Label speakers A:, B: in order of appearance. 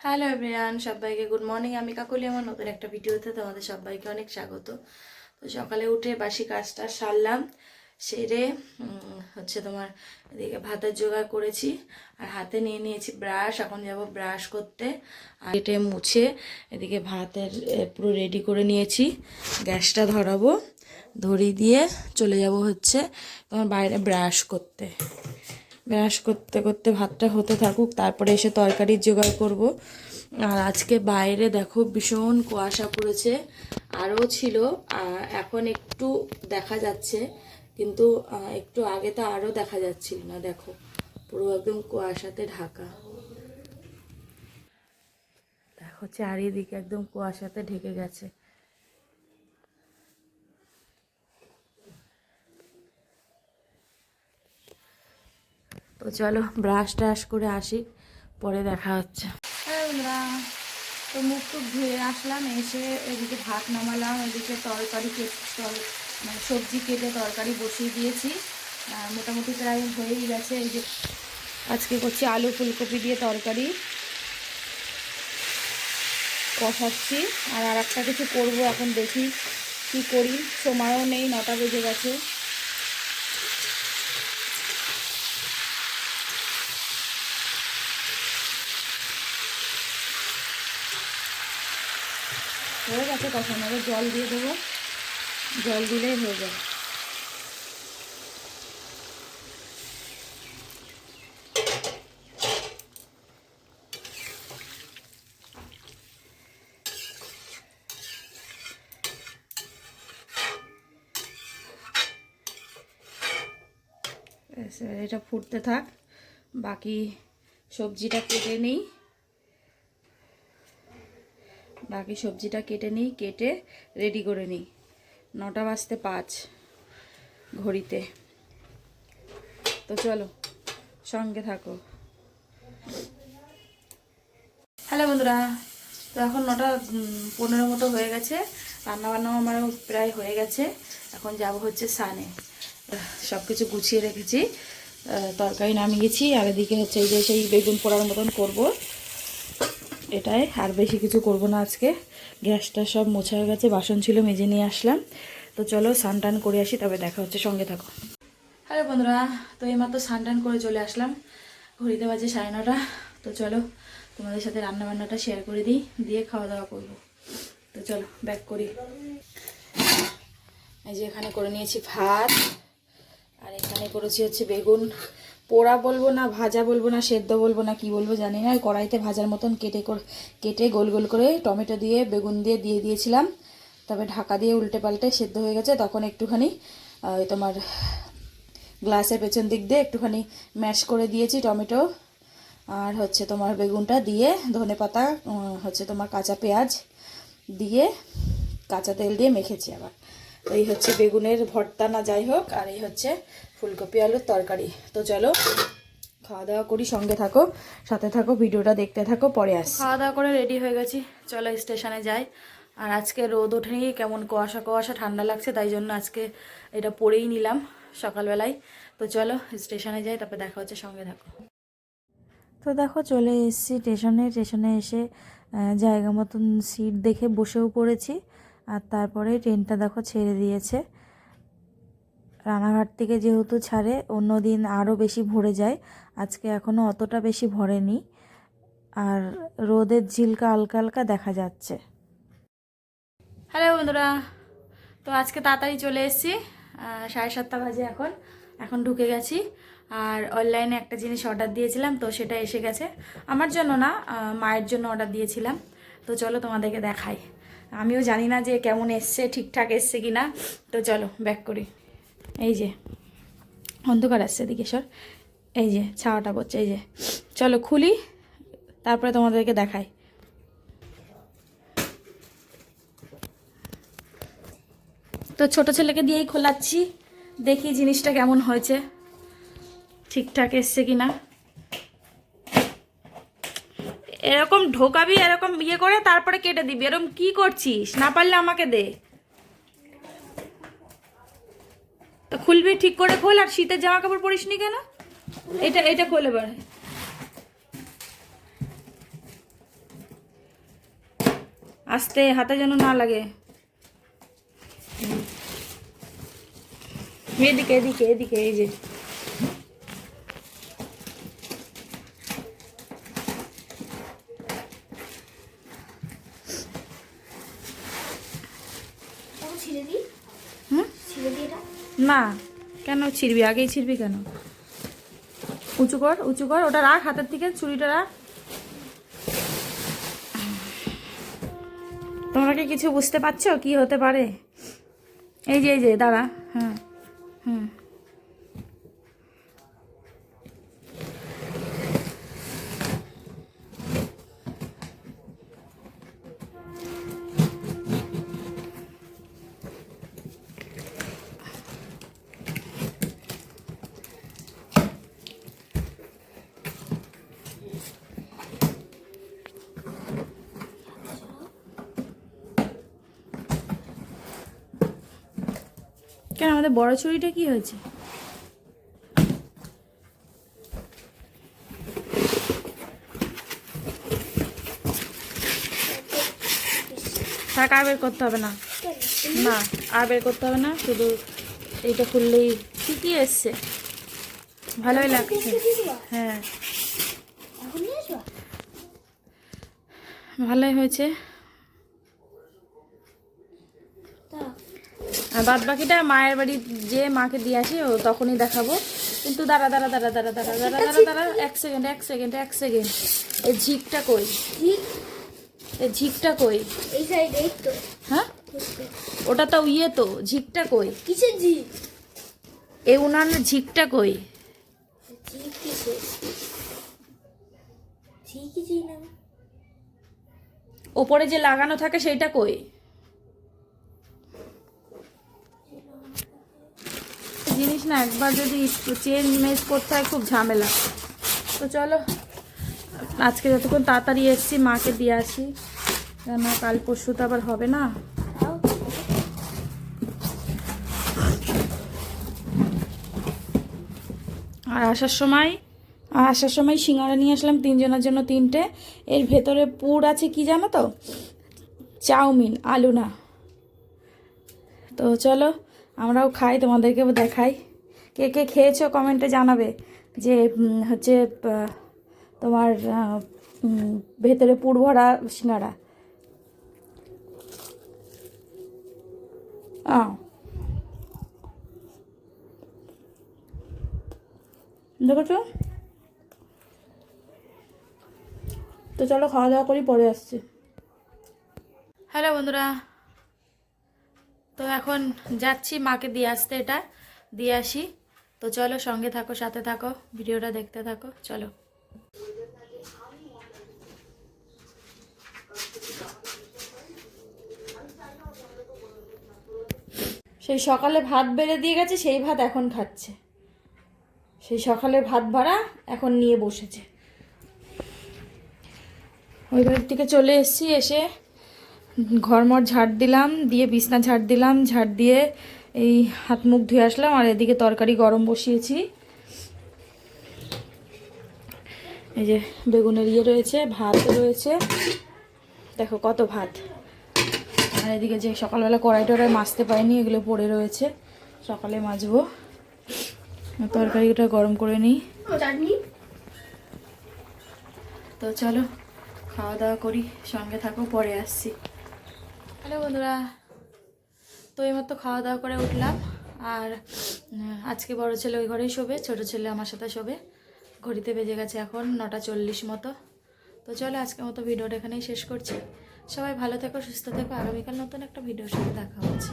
A: Hello everyone, সবাইকে good morning. আমি কাকলি, আমার নতুন একটা ভিডিওতে তোমাদের সবাইকে অনেক স্বাগত। তো সকালে উঠে বাসি কাজটা সারলাম, সেরে তোমার এদিকে ভাতের জোগাড় করেছি আর হাতে নিয়ে নিয়েছি ব্রাশ। এখন যাব ব্রাশ করতে আর কেটে মুছে এদিকে ভাতের পুরো রেডি করে নিয়েছি। গ্যাসটা ধরাবো, ধরিয়ে দিয়ে চলে যাব তোমার বাইরে ব্রাশ করতে। ব্রাশ করতে করতে ভাতটা হতে থাকুক, তারপরে এসে তরকারির জোগাড় করব। আর আজকে বাইরে দেখো ভীষণ কুয়াশা পড়েছে, আরও ছিল, এখন একটু দেখা যাচ্ছে, কিন্তু একটু আগে তো আরও দেখা যাচ্ছিল না। দেখো পুরো একদম কুয়াশাতে ঢাকা, দেখো চারিদিকে একদম কুয়াশাতে ঢেকে গেছে। তো চলো ব্রাশ ট্রাশ করে আসি, পরে দেখা হচ্ছে। তো মুখ টুক ধুয়ে আসলাম, এসে এদিকে ভাত নামালাম, এদিকে তরকারি মানে সবজি কেটে তরকারি বসিয়ে দিয়েছি। মোটামুটি প্রায় হয়েই গেছে। এই যে আজকে করছি আলু ফুলকপি দিয়ে তরকারি কষাচ্ছি, আর একটা কিছু করবো, এখন দেখি কি করি, সময়ও নেই, 9টা বেজে গেছে। হয়ে গেছে কষানো, আবার জল দিয়ে দেবো, জল দিলেই হয়ে যাবে। এটা ফুটতে থাক, বাকি সবজিটা কেটে নিই, কেটে রেডি করে নিই। 9টা বাজতে 5 ঘড়িতে। তো চলো সঙ্গে থাকো। হ্যালো বন্ধুরা, তো এখন 9:15 মতো হয়ে গেছে, রান্নাবান্নাও আমারও প্রায় হয়ে গেছে। এখন যাব সানে, সব কিছু গুছিয়ে রেখেছি, তরকারি নামিয়েছি, আর এদিকে এই যে সেই বেগুন পোড়ার মতন করব, এটাই, আর বেশি কিছু করব না আজকে। গ্যাসটা সব মোছা হয়ে গেছে, বাসন ছিল মেজে নিয়ে আসলাম। তো চলো স্নান টান করে আসি, তবে দেখা হচ্ছে, সঙ্গে থাকো। হ্যালো বন্ধুরা, তো এইমাত্র স্নান টান করে চলে আসলাম, ঘড়িতে বাজে 9:30। তো চলো তোমাদের সাথে রান্নাবান্নাটা শেয়ার করে দিই, দিয়ে খাওয়া দাওয়া করবো। তো চলো ব্যাক করি। এই যে এখানে করে নিয়েছি ভাত, আর এখানে করেছি বেগুন পোড়া বলবো না, ভাজা বলবো না, সেদ্ধ বলবো না, কি বলবো জানি না। কড়াইতে ভাজার মতন কেটে গোল গোল করে টমেটো দিয়ে বেগুন দিয়ে দিয়েছিলাম, তবে ঢাকা দিয়ে উল্টে পাল্টে সেদ্ধ হয়ে গেছে। তখন একটুখানি তোমার গ্লাসের পেছন দিক দিয়ে একটুখানি ম্যাশ করে দিয়েছি টমেটো, আর তোমার বেগুনটা দিয়ে ধনেপাতা, তোমার কাঁচা পেঁয়াজ দিয়ে কাঁচা তেল দিয়ে মেখেছি। আবার এই বেগুনের ভর্তা না যাই হোক, আর এই ফুলকপি আলুর তরকারি। তো চলো খাওয়া দাওয়া করি, সঙ্গে থাকো, সাথে থাকো, ভিডিওটা দেখতে থাকো, পরে আসি। খাওয়া দাওয়া করে রেডি হয়ে গেছি, চলো স্টেশনে যাই। আর আজকে রোদ ওঠেনি, কেমন কুয়াশা কুয়াশা ঠান্ডা লাগছে, তাই জন্য আজকে এটা পরেই নিলাম সকালবেলায়। তো চলো স্টেশনে যাই, তারপর দেখা হচ্ছে, সঙ্গে থাকো। তো দেখো চলে এসেছি স্টেশনে এসে জায়গা মতন সিট দেখে বসেও পড়েছি। আর তারপরে ট্রেনটা দেখো ছেড়ে দিয়েছে। রানাঘাট থেকে যেহেতু ছাড়ে, অন্য দিন আরও বেশি ভরে যায়, আজকে এখনও অতটা বেশি ভরেনি, আর রোদের ঝিলকা হালকা হালকা দেখা যাচ্ছে। হ্যালো বন্ধুরা, তো আজকে তাড়াতাড়ি চলে এসেছি, 7:30 বাজে এখন ঢুকে গেছি। আর অনলাইনে একটা জিনিস অর্ডার দিয়েছিলাম, তো সেটা এসে গেছে। আমার জন্য না, মায়ের জন্য অর্ডার দিয়েছিলাম। তো চলো তোমাদেরকে দেখাই, আমিও জানি না যে কেমন এসছে, ঠিকঠাক এসছে কি না। তো চলো ব্যাক করি। এই যে অন্ধকার আসছে, এদিকে সর, এই যে ছাওয়াটা পড়ছে, এই যে চলো খুলি, তারপরে তোমাদেরকে দেখাই। তো ছোট ছেলেকে দিয়েই খোলাচ্ছি, দেখি জিনিসটা কেমন হয়েছে, ঠিকঠাক এসছে কি না। এরকম ঢোকাবি, এরকম ইয়ে করে তারপরে কেটে দিবি, এরকম কি করছিস? না পারলে আমাকে দে। তো খুলবি ঠিক করে খোল, আর শীতের জামা কাপড় পরিস নি কেন? এটা খোলে এবার। আস্তে, হাতে যেন না লাগে। এদিকে এদিকে এদিকে, এই যে না, কেন ছিড়বি? আগেই ছিড়বি কেন? উঁচু কর, উঁচু কর, ওটা রাখ হাতের থেকে, ছুরিটা রাখ। তোমরা কি কিছু বুঝতে পারছো কি হতে পারে? এই যে দাঁড়া। হ্যাঁ হুম, কেন আমাদের বড় ছুরিটা কি হয়েছে? থাক, আর বের করতে হবে না। না, আর বের করতে হবে না, শুধু এইটা খুললেই ঠিকই এসছে, ভালোই লাগছে। হ্যাঁ ভালোই হয়েছে। আর বাদ বাকিটা মায়ের বাড়ি যে মাকে দিয়ে আসি ও তখনই দেখাবো। কিন্তু দাঁড়া দাঁড়া দাঁড়া দাঁড়া দাঁড়া দাঁড়া দাঁড়া দাঁড়া, এক সেকেন্ড এক সেকেন্ড এক সেকেন্ড। এই ঝিকটা কই? এই ঝিকটা কই?
B: এই সাইডে, এই তো।
A: হ্যাঁ, ওটা তো ইয়ে তো, ঝিকটা কই?
B: কিসের ঝিক?
A: এই উনানের ঝিকটা কই?
B: ঝিক কিসের? ঝিকই ঝিক না।
A: ওপরে যে লাগানো থাকে সেইটা কই? জিনিস না একবার যদি চেঞ্জ মেজ করতে হয় খুব ঝামেলা। তো চলো, আজকে যতক্ষণ তাড়াতাড়ি এসছি মাকে দিয়ে আসি, কেন কাল পরশু তো আবার হবে না। আর আসার সময় সিঙ্গারা নিয়ে আসলাম 3 জনের জন্য 3টে। এর ভেতরে পুর আছে কি জানো তো? চাউমিন, আলু না। তো চলো আমরাও খাই, তোমাদেরকেও দেখাই। কে কে খেয়েছো কমেন্টে জানাবে যে হচ্ছে তোমার ভেতরে পুর ভরা সিঙ্গারা। দেখো, তো চলো খাওয়া দাওয়া করি, পরে আসছি। হ্যালো বন্ধুরা, তো এখন যাচ্ছি মাকে দিয়ে আসতে, এটা দিয়ে আসি। তো চলো সঙ্গে থাকো, সাথে থাকো, ভিডিওটা দেখতে থাকো, চলো। সেই সকালে ভাত বেড়ে দিয়ে গেছে, সেই ভাত এখন খাচ্ছে। সেই সকালে ভাত ভাড়া এখন নিয়ে বসেছে। ওই বাড়ির থেকে চলে এসেছি, এসে ঘরমর ঝাড় দিলাম, দিয়ে বিছনা ঝাড় দিলাম, ঝাড় দিয়ে এই হাত মুখ ধুয়ে আসলাম। আর এদিকে তরকারি গরম বসিয়েছি। এই যে বেগুনের ইয়ে রয়েছে, ভাত রয়েছে, দেখো কত ভাত। আর এদিকে যে সকালবেলা কড়াই টড়াই মাজতে পারিনি, এগুলো পড়ে রয়েছে, সকালে মাজবো। তরকারিটা গরম করে নিই। তো চলো খাওয়া দাওয়া করি, সঙ্গে থাকো, পরে আসছি। হ্যালো বন্ধুরা, তো এইমাত্র খাওয়া দাওয়া করে উঠলাম। আর আজকে বড় ছেলে ওই ঘরেই শোবে, ছোট ছেলে আমার সাথে শোবে। ঘড়িতে বেজে গেছে এখন 9:40 মতো। তো চলো আজকের মতো ভিডিওটা এখানেই শেষ করছি। সবাই ভালো থেকো, সুস্থ থেকো। আগামীকাল নতুন একটা ভিডিওর সাথে দেখা হচ্ছে।